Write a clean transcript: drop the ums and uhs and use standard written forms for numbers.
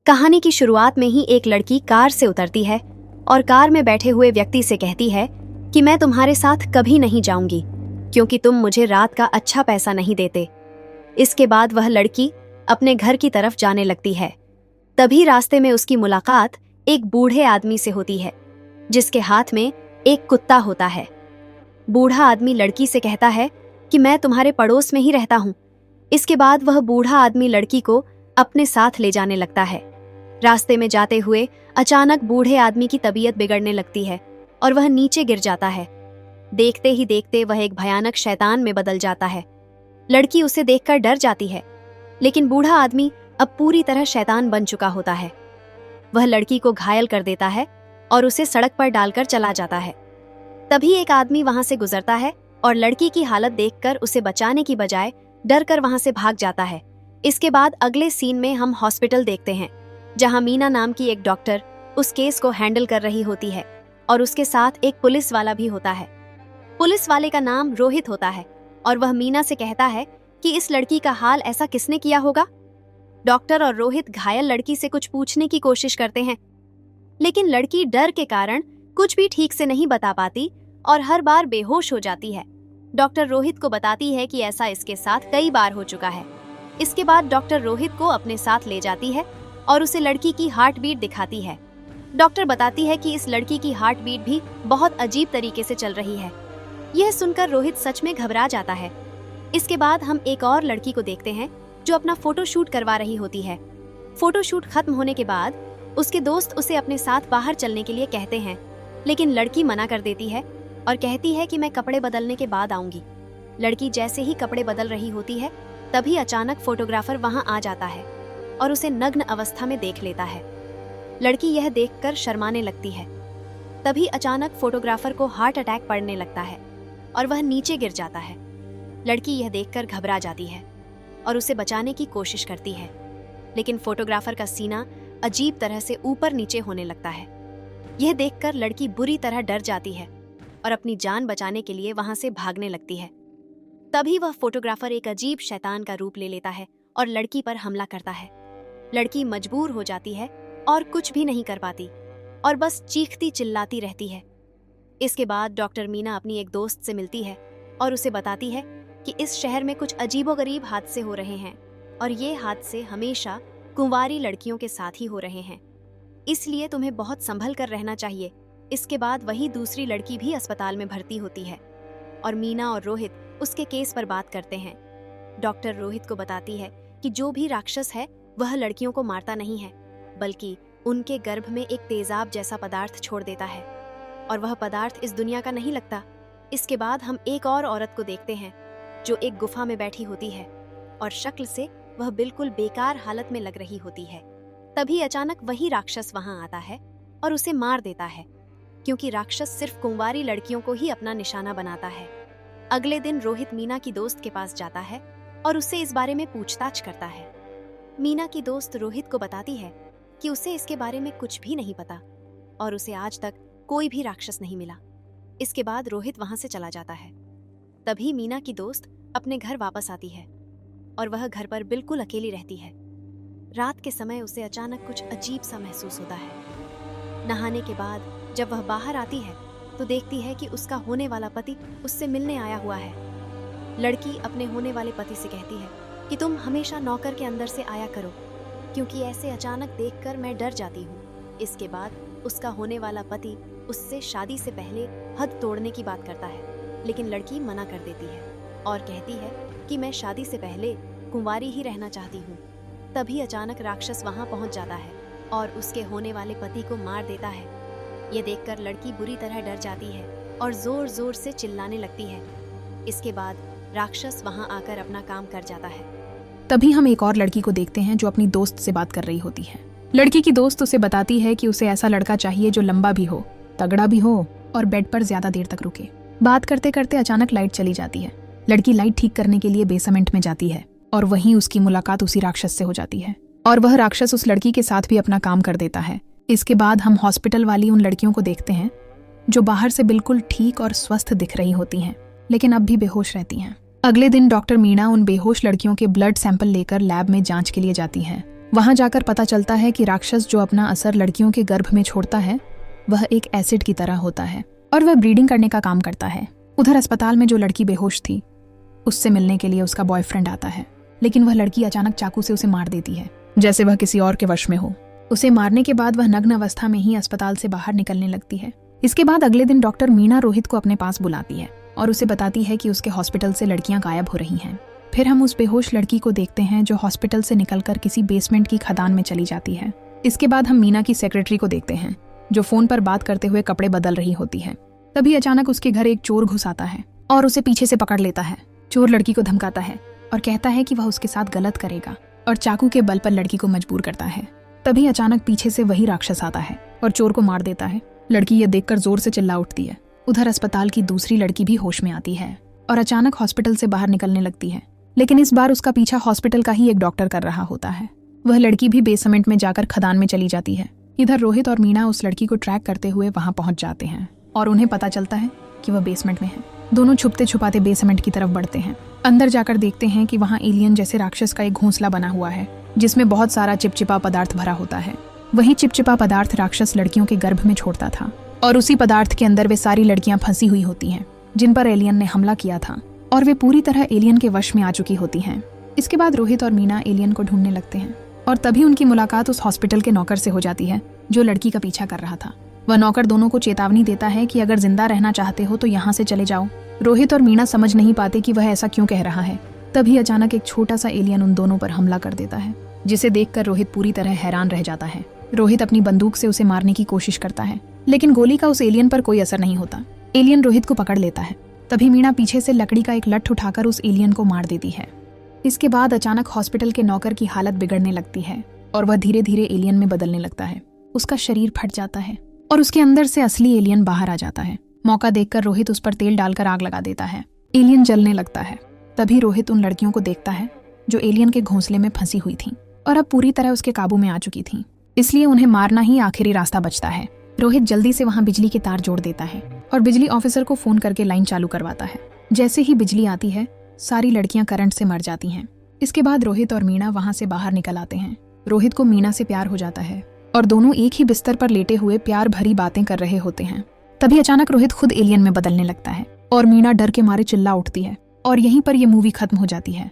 कहानी की शुरुआत में ही एक लड़की कार से उतरती है और कार में बैठे हुए व्यक्ति से कहती है कि मैं तुम्हारे साथ कभी नहीं जाऊंगी क्योंकि तुम मुझे रात का अच्छा पैसा नहीं देते। इसके बाद वह लड़की अपने घर की तरफ जाने लगती है। तभी रास्ते में उसकी मुलाकात एक बूढ़े आदमी से होती है जिसके हाथ में एक कुत्ता होता है। बूढ़ा आदमी लड़की से कहता है कि मैं तुम्हारे पड़ोस में ही रहता हूँ। इसके बाद वह बूढ़ा आदमी लड़की को अपने साथ ले जाने लगता है। रास्ते में जाते हुए अचानक बूढ़े आदमी की तबीयत बिगड़ने लगती है और वह नीचे गिर जाता है। देखते ही देखते वह एक भयानक शैतान में बदल जाता है। लड़की उसे देखकर डर जाती है, लेकिन बूढ़ा आदमी अब पूरी तरह शैतान बन चुका होता है। वह लड़की को घायल कर देता है और उसे सड़क पर डालकर चला जाता है। तभी एक आदमी वहां से गुजरता है और लड़की की हालत देखकर उसे बचाने की बजाय डर कर वहां से भाग जाता है। इसके बाद अगले सीन में हम हॉस्पिटल देखते हैं जहां मीना नाम की एक डॉक्टर उस केस को हैंडल कर रही होती है और उसके साथ एक पुलिस वाला भी होता है। पुलिस वाले का नाम रोहित होता है और वह मीना से कहता है कि इस लड़की का हाल ऐसा किसने किया होगा। डॉक्टर और रोहित घायल लड़की से कुछ पूछने की कोशिश करते हैं, लेकिन लड़की डर के कारण कुछ भी ठीक से नहीं बता पाती और हर बार बेहोश हो जाती है। डॉक्टर रोहित को बताती है कि ऐसा इसके साथ कई बार हो चुका है। इसके बाद डॉक्टर रोहित को अपने साथ ले जाती है और उसे लड़की की हार्ट बीट दिखाती है। डॉक्टर बताती है कि इस लड़की की हार्ट बीट भी बहुत अजीब तरीके से चल रही है। यह सुनकर रोहित सच में घबरा जाता है। इसके बाद हम एक और लड़की को देखते हैं जो अपना फोटोशूट करवा रही होती है। फोटोशूट खत्म होने के बाद उसके दोस्त उसे अपने साथ बाहर चलने के लिए कहते हैं, लेकिन लड़की मना कर देती है और कहती है कि मैं कपड़े बदलने के बाद आऊंगी। लड़की जैसे ही कपड़े बदल रही होती है तभी अचानक फोटोग्राफर वहां आ जाता है और उसे नग्न अवस्था में देख लेता है। लड़की यह देखकर शर्माने लगती है। तभी अचानक फोटोग्राफर को हार्ट अटैक पड़ने लगता है और वह नीचे गिर जाता है। लड़की यह देखकर घबरा जाती है और उसे बचाने की कोशिश करती है, लेकिन फोटोग्राफर का सीना अजीब तरह से ऊपर नीचे होने लगता है। यह देखकर लड़की बुरी तरह डर जाती है और अपनी जान बचाने के लिए वहां से भागने लगती है। तभी वह फोटोग्राफर एक अजीब शैतान का रूप ले लेता है और लड़की पर हमला करता है। लड़की मजबूर हो जाती है और कुछ भी नहीं कर पाती और बस चीखती चिल्लाती रहती है। इसके बाद डॉक्टर मीना अपनी एक दोस्त से मिलती है और उसे बताती है कि इस शहर में कुछ अजीबोगरीब हादसे हो रहे हैं और ये हादसे हमेशा कुंवारी लड़कियों के साथ ही हो रहे हैं, इसलिए तुम्हें बहुत संभल कर रहना चाहिए। इसके बाद वही दूसरी लड़की भी अस्पताल में भर्ती होती है और मीना और रोहित उसके केस पर बात करते हैं। डॉक्टर रोहित को बताती है कि जो भी राक्षस है वह लड़कियों को मारता नहीं है, बल्कि उनके गर्भ में एक तेजाब जैसा पदार्थ छोड़ देता है और वह पदार्थ इस दुनिया का नहीं लगता। इसके बाद हम एक और औरत को देखते हैं जो एक गुफा में बैठी होती है और शक्ल से वह बिल्कुल बेकार हालत में लग रही होती है। तभी अचानक वही राक्षस वहां आता है और उसे मार देता है, क्योंकि राक्षस सिर्फ कुंवारी लड़कियों को ही अपना निशाना बनाता है। अगले दिन रोहित मीना की दोस्त के पास जाता है और उससे इस बारे में पूछताछ करता है। मीना की दोस्त रोहित को बताती है कि उसे इसके बारे में कुछ भी नहीं पता और उसे आज तक कोई भी राक्षस नहीं मिला। इसके बाद रोहित वहां से चला जाता है। तभी मीना की दोस्त अपने घर वापस आती है और वह घर पर बिल्कुल अकेली रहती है। रात के समय उसे अचानक कुछ अजीब सा महसूस होता है। नहाने के बाद जब वह बाहर आती है तो देखती है कि उसका होने वाला पति उससे मिलने आया हुआ है। लड़की अपने होने वाले पति से कहती है कि तुम हमेशा नौकर के अंदर से आया करो, क्योंकि ऐसे अचानक देखकर मैं डर जाती हूँ। इसके बाद उसका होने वाला पति उससे शादी से पहले हद तोड़ने की बात करता है, लेकिन लड़की मना कर देती है और कहती है कि मैं शादी से पहले कुंवारी ही रहना चाहती हूँ। तभी अचानक राक्षस वहां पहुंच जाता है और उसके होने वाले पति को मार देता है। ये देखकर लड़की बुरी तरह डर जाती है और जोर जोर से चिल्लाने लगती है। इसके बाद राक्षस वहां आकर अपना काम कर जाता है। तभी हम एक और लड़की को देखते हैं जो अपनी दोस्त से बात कर रही होती है। लड़की की दोस्त उसे बताती है कि उसे ऐसा लड़का चाहिए जो लंबा भी हो, तगड़ा भी हो और बेड पर ज्यादा देर तक रुके। बात करते करते अचानक लाइट चली जाती है। लड़की लाइट ठीक करने के लिए बेसमेंट में जाती है और वहीं उसकी मुलाकात उसी राक्षस से हो जाती है और वह राक्षस उस लड़की के साथ भी अपना काम कर देता है। इसके बाद हम हॉस्पिटल वाली उन लड़कियों को देखते हैं जो बाहर से बिल्कुल ठीक और स्वस्थ दिख रही होती हैं, लेकिन अब भी बेहोश रहती हैं। अगले दिन डॉक्टर मीना उन बेहोश लड़कियों के ब्लड सैंपल लेकर लैब में जांच के लिए जाती हैं। वहां जाकर पता चलता है कि राक्षस जो अपना असर लड़कियों के गर्भ में छोड़ता है वह एक एसिड की तरह होता है और वह ब्रीडिंग करने का काम करता है। उधर अस्पताल में जो लड़की बेहोश थी उससे मिलने के लिए उसका बॉयफ्रेंड आता है, लेकिन वह लड़की अचानक चाकू से उसे मार देती है, जैसे वह किसी और के वश में हो। उसे मारने के बाद वह नग्न अवस्था में ही अस्पताल से बाहर निकलने लगती है। इसके बाद अगले दिन डॉक्टर मीना रोहित को अपने पास बुलाती है और उसे बताती है कि उसके हॉस्पिटल से लड़कियां गायब हो रही हैं। फिर हम उस बेहोश लड़की को देखते हैं जो हॉस्पिटल से निकलकर किसी बेसमेंट की खदान में चली जाती है। इसके बाद हम मीना की सेक्रेटरी को देखते हैं जो फोन पर बात करते हुए कपड़े बदल रही होती है। तभी अचानक उसके घर एक चोर घुस आता है और उसे पीछे से पकड़ लेता है। चोर लड़की को धमकाता है और कहता है कि वह उसके साथ गलत करेगा और चाकू के बल पर लड़की को मजबूर करता है। तभी अचानक पीछे से वही राक्षस आता है और चोर को मार देता है। लड़की ये देखकर जोर से चिल्ला उठती है। उधर अस्पताल की दूसरी लड़की भी होश में आती है और अचानक हॉस्पिटल से बाहर निकलने लगती है, लेकिन इस बार उसका पीछा हॉस्पिटल का ही एक डॉक्टर कर रहा होता है। वह लड़की भी बेसमेंट में जाकर खदान में चली जाती है। इधर रोहित और मीना उस लड़की को ट्रैक करते हुए वहां पहुंच जाते हैं और उन्हें पता चलता है कि वह बेसमेंट में है। दोनों छुपते छुपाते बेसमेंट की तरफ बढ़ते हैं। अंदर जाकर देखते हैं कि वहां एलियन जैसे राक्षस का एक घोंसला बना हुआ है जिसमें बहुत सारा चिपचिपा पदार्थ भरा होता है। वही चिपचिपा पदार्थ राक्षस लड़कियों के गर्भ में छोड़ता था और उसी पदार्थ के अंदर वे सारी लड़कियां फंसी हुई होती हैं जिन पर एलियन ने हमला किया था और वे पूरी तरह एलियन के वश में आ चुकी होती हैं। इसके बाद रोहित और मीना एलियन को ढूंढने लगते हैं और तभी उनकी मुलाकात उस हॉस्पिटल के नौकर से हो जाती है जो लड़की का पीछा कर रहा था। वह नौकर दोनों को चेतावनी देता है कि अगर जिंदा रहना चाहते हो तो यहाँ से चले जाओ। रोहित और मीना समझ नहीं पाते कि वह ऐसा क्यों कह रहा है। तभी अचानक एक छोटा सा एलियन उन दोनों पर हमला कर देता है, जिसे देखकर रोहित पूरी तरह हैरान रह जाता है। रोहित अपनी बंदूक से उसे मारने की कोशिश करता है, लेकिन गोली का उस एलियन पर कोई असर नहीं होता। एलियन रोहित को पकड़ लेता है। तभी मीना पीछे से लकड़ी का एक लठ उठाकर उस एलियन को मार देती है। इसके बाद अचानक हॉस्पिटल के नौकर की हालत बिगड़ने लगती है और वह धीरे धीरे एलियन में बदलने लगता है। उसका शरीर फट जाता है और उसके अंदर से असली एलियन बाहर आ जाता है। मौका देखकर रोहित उस पर तेल डालकर आग लगा देता है। एलियन जलने लगता है। तभी रोहित उन लड़कियों को देखता है जो एलियन के घोंसले में फंसी हुई थीं और अब पूरी तरह उसके काबू में आ चुकी थीं, इसलिए उन्हें मारना ही आखिरी रास्ता बचता है। रोहित जल्दी से वहां बिजली के तार जोड़ देता है और बिजली ऑफिसर को फोन करके लाइन चालू करवाता है। जैसे ही बिजली आती है सारी लड़कियां करंट से मर जाती हैं। इसके बाद रोहित और मीना वहां से बाहर निकल आते हैं। रोहित को मीना से प्यार हो जाता है और दोनों एक ही बिस्तर पर लेटे हुए प्यार भरी बातें कर रहे होते हैं। तभी अचानक रोहित खुद एलियन में बदलने लगता है और मीना डर के मारे चिल्ला उठती है और यहीं पर यह मूवी खत्म हो जाती है।